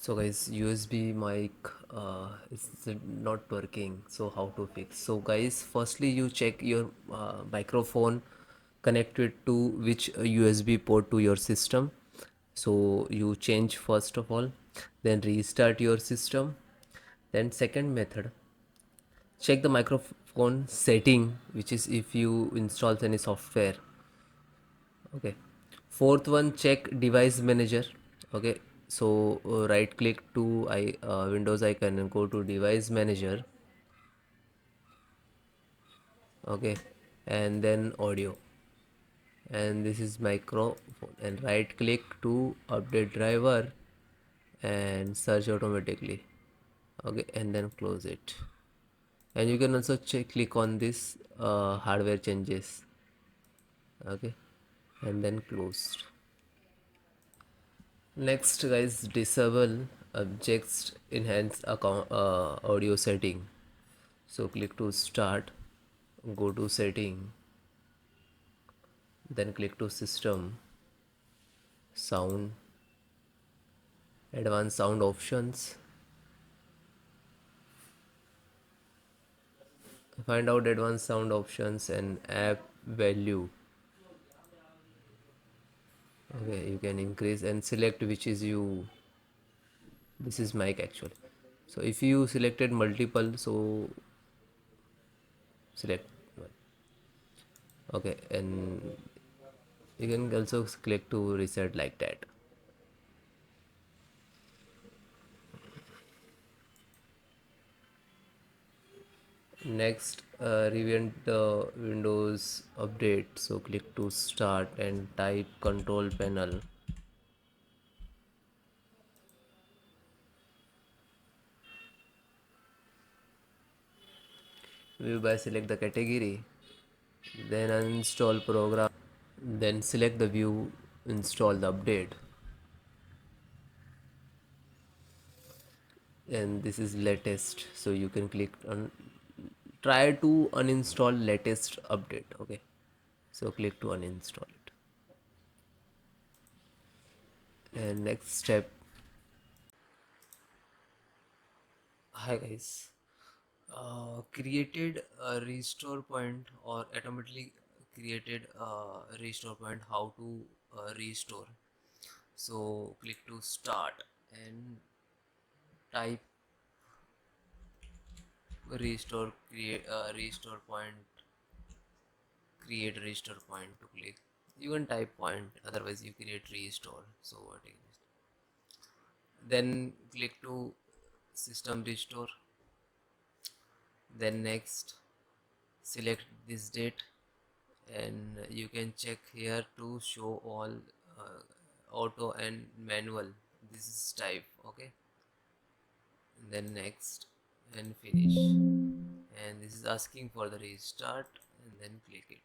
So guys, USB mic is not working, so how to fix? So guys, firstly you check your microphone connected to which USB port to your system. So you change first of all, then restart your system. Then second method, check the microphone setting, which is if you install any software. Okay. Fourth one, check device manager. Okay. So right click to Windows icon and go to device manager. Okay. And then audio, and this is microphone, and right click to update driver and search automatically. Okay, and then close it. And you can also click on this hardware changes. Okay, and then closed. Next guys, disable objects enhance account audio setting. So click to start, go to setting, then click to system, sound, advanced sound options. Find out advanced sound options and app value. Okay, you can increase and select which is you. This is mic actually. So if you selected multiple, so select one. Okay, and you can also click to reset like that. Next, revent the Windows update. So click to start and type control panel. View by select the category, then uninstall program, then select the view, install the update. And this is latest, so you can click on try to uninstall latest update. Okay, so click to uninstall it. And next step, hi guys, created a restore point or automatically created a restore point. How to restore? So click to start and type restore, create restore point, create restore point. To click, you can type point, otherwise you create restore. So what is, then click to system restore, then next select this date, and you can check here to show all auto and manual. This is type. Okay, then next and finish, and this is asking for the restart, and then click it.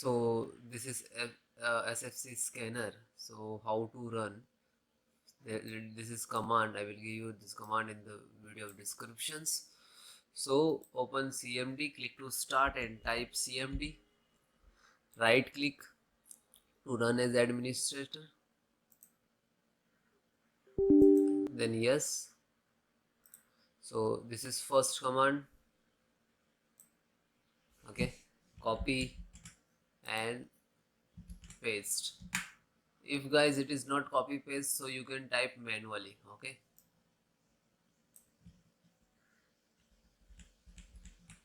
So this is SFC scanner. So how to run? This is command. I will give you this command in the video descriptions. So open CMD, click to start and type CMD. Right click to run as administrator. Then yes. So this is first command. Okay. Copy and paste. If guys it is not copy paste, so you can type manually. Okay.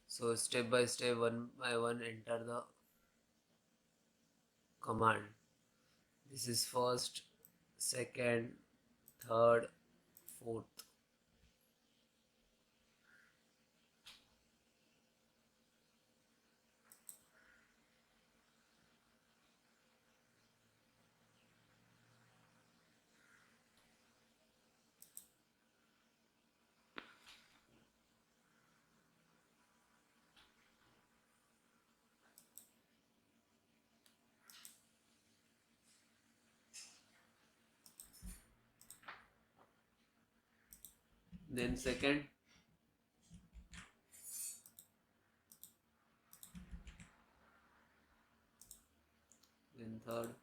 So step by step, one by one, enter the command. This is first, second, third, fourth. Then second, then third,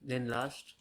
then last.